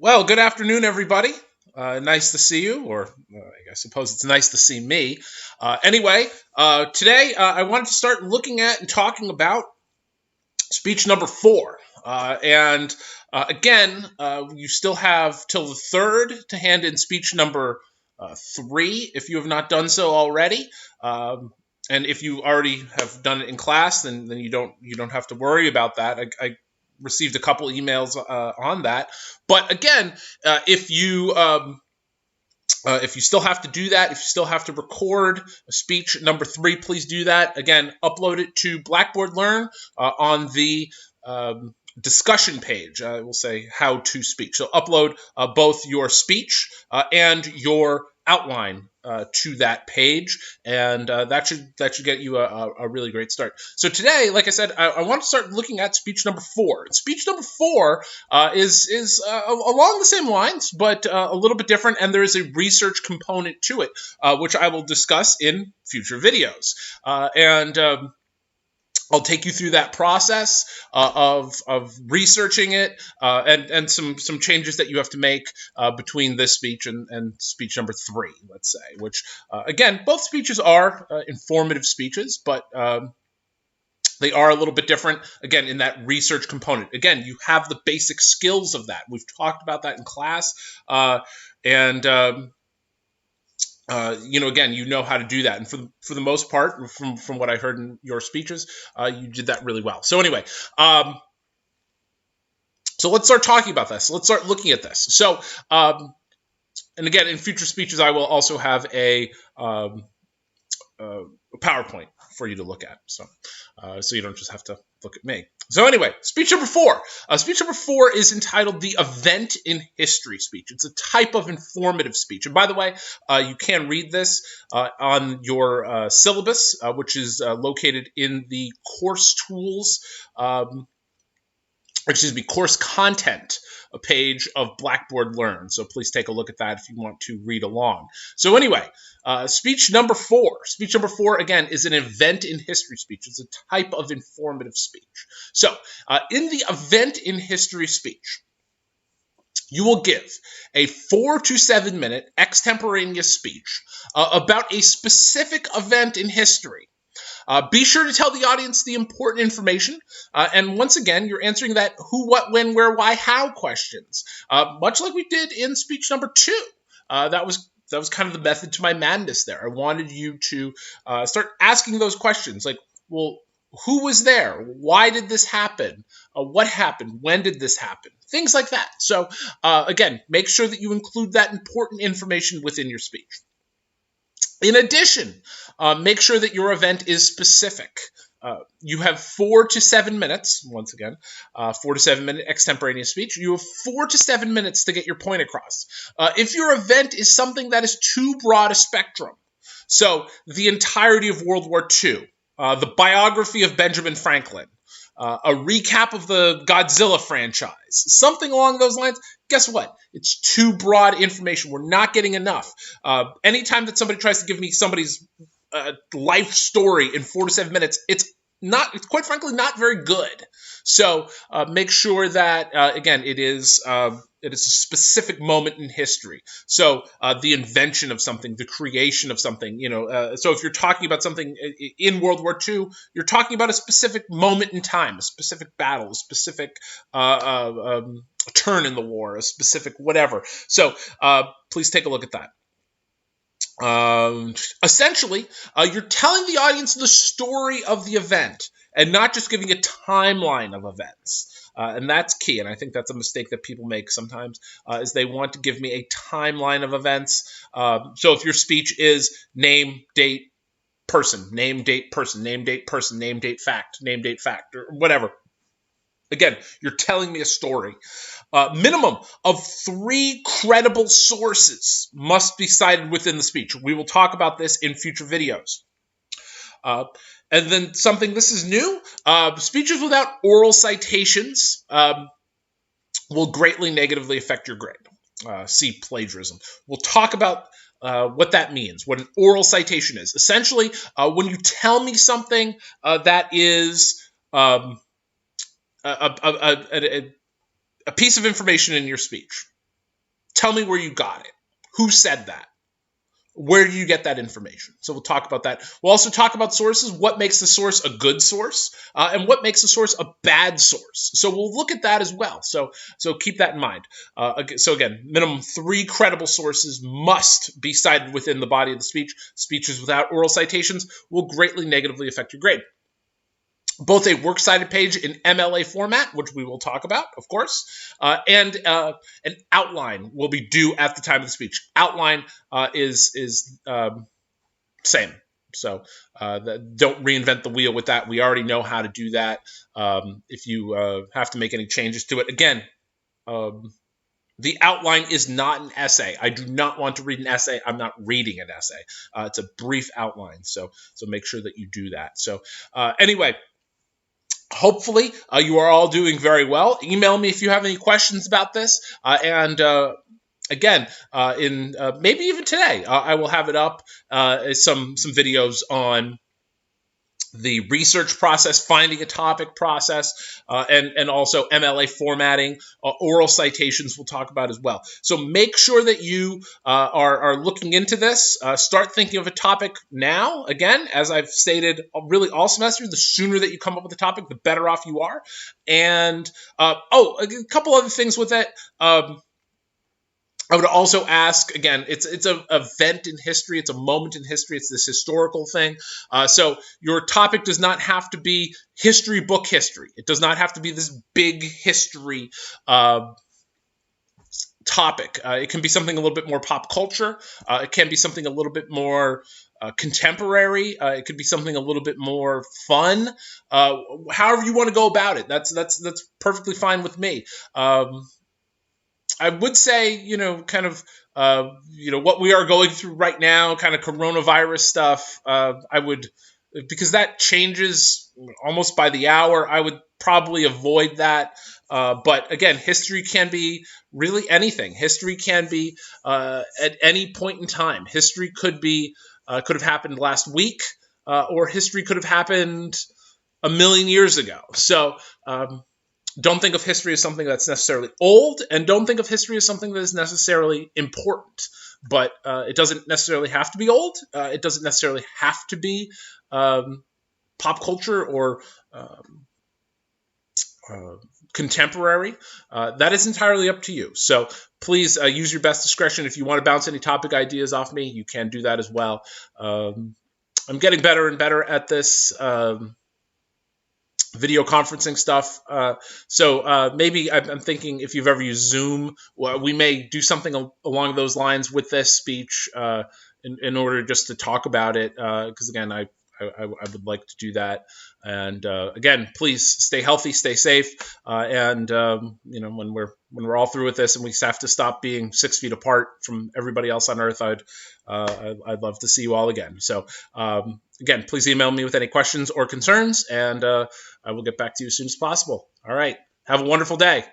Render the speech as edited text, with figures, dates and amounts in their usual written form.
Well, good afternoon, everybody. Nice to see you, or I suppose it's nice to see me. Today I wanted to start looking at and talking about speech number 4. You still have till the 3rd to hand in speech number 3 if you have not done so already. And if you already have done it in class, then you don't have to worry about that. I received a couple emails on that. But again, if you still have to do that, if you still have to record speech number 3, please do that. Again, upload it to Blackboard Learn on the discussion page. We'll say how to speak. So upload both your speech and your outline to that page, and that should get you a really great start. So today, like I said, I want to start looking at speech number 4. Speech number 4 is along the same lines, but a little bit different, and there is a research component to it, which I will discuss in future videos. I'll take you through that process of researching it and some changes that you have to make between this speech and speech number 3, let's say, which, again, both speeches are informative speeches, but they are a little bit different, again, in that research component. Again, you have the basic skills of that. We've talked about that in class, again, you know how to do that. And for the most part, from what I heard in your speeches, you did that really well. So anyway, so let's start talking about this. Let's start looking at this. So, and again, in future speeches, I will also have a PowerPoint for you to look at. So you don't just have to look at me. So anyway, speech number 4. Speech number 4 is entitled the Event in History speech. It's a type of informative speech. And by the way, you can read this on your syllabus, which is located in the course tools, course content page of Blackboard Learn. So please take a look at that if you want to read along. So anyway, speech number 4. Speech number 4, again, is an event in history speech. It's a type of informative speech. So in the event in history speech, you will give a 4 to 7 minute extemporaneous speech about a specific event in history. Be sure to tell the audience the important information. And once again, you're answering that who, what, when, where, why, how questions, much like we did in speech number 2. That was kind of the method to my madness there. I wanted you to start asking those questions like, well, who was there? Why did this happen? What happened? When did this happen? Things like that. So again, make sure that you include that important information within your speech. In addition, make sure that your event is specific. You have 4 to 7 minutes, once again, 4 to 7 minute extemporaneous speech. You have 4 to 7 minutes to get your point across. If your event is something that is too broad a spectrum, so the entirety of World War II, the biography of Benjamin Franklin, a recap of the Godzilla franchise, something along those lines, guess what? It's too broad information. We're not getting enough. Anytime that somebody tries to give me somebody's life story in 4 to 7 minutes, it's quite frankly not very good. So make sure that, again, it is a specific moment in history. So the invention of something, the creation of something, so if you're talking about something in World War II, you're talking about a specific moment in time, a specific battle, a specific turn in the war, a specific whatever. So please take a look at that. Essentially, you're telling the audience the story of the event and not just giving a timeline of events. And that's key. And I think that's a mistake that people make sometimes, is they want to give me a timeline of events. So if your speech is name, date, person, name, date, person, name, date, person, name, date, fact, or whatever. Again, you're telling me a story. Minimum of 3 credible sources must be cited within the speech. We will talk about this in future videos. And then this is new. Speeches without oral citations will greatly negatively affect your grade. See plagiarism. We'll talk about what that means, what an oral citation is. Essentially, when you tell me something that is a piece of information in your speech. Tell me where you got it. Who said that? Where do you get that information? So we'll talk about that. We'll also talk about sources, what makes the source a good source, and what makes a source a bad source. So we'll look at that as well. So keep that in mind. So again, minimum 3 credible sources must be cited within the body of the speech. Speeches without oral citations will greatly negatively affect your grade. Both a works cited page in MLA format, which we will talk about, of course, and an outline will be due at the time of the speech. Outline is same. So don't reinvent the wheel with that. We already know how to do that. If you have to make any changes to it, again, the outline is not an essay. I do not want to read an essay. I'm not reading an essay. It's a brief outline. So make sure that you do that. So anyway. Hopefully, you are all doing very well. Email me if you have any questions about this. Again, in maybe even today, I will have it up, some videos on the research process, finding a topic process, and also MLA formatting, oral citations we'll talk about as well. So make sure that you are looking into this. Start thinking of a topic now. Again, as I've stated really all semester, the sooner that you come up with a topic, the better off you are. And, a couple other things with it. I would also ask, again, it's an event in history. It's a moment in history. It's this historical thing. So your topic does not have to be history book history. It does not have to be this big history topic. It can be something a little bit more pop culture. It can be something a little bit more contemporary. It could be something a little bit more fun. However you want to go about it. That's perfectly fine with me. I would say, kind of, what we are going through right now, kind of coronavirus stuff, because that changes almost by the hour, I would probably avoid that. But again, history can be really anything. History can be at any point in time. History could have happened last week, or history could have happened a million years ago. So, don't think of history as something that's necessarily old, and don't think of history as something that is necessarily important. But it doesn't necessarily have to be old. It doesn't necessarily have to be pop culture or contemporary. That is entirely up to you. So please use your best discretion. If you want to bounce any topic ideas off me, you can do that as well. I'm getting better and better at this video conferencing stuff. So maybe I'm thinking if you've ever used Zoom, we may do something along those lines with this speech in order just to talk about it. Because again, I would like to do that. And again, please stay healthy, stay safe. And when we're all through with this and we have to stop being 6 feet apart from everybody else on Earth, I'd love to see you all again. So again, please email me with any questions or concerns, and I will get back to you as soon as possible. All right. Have a wonderful day.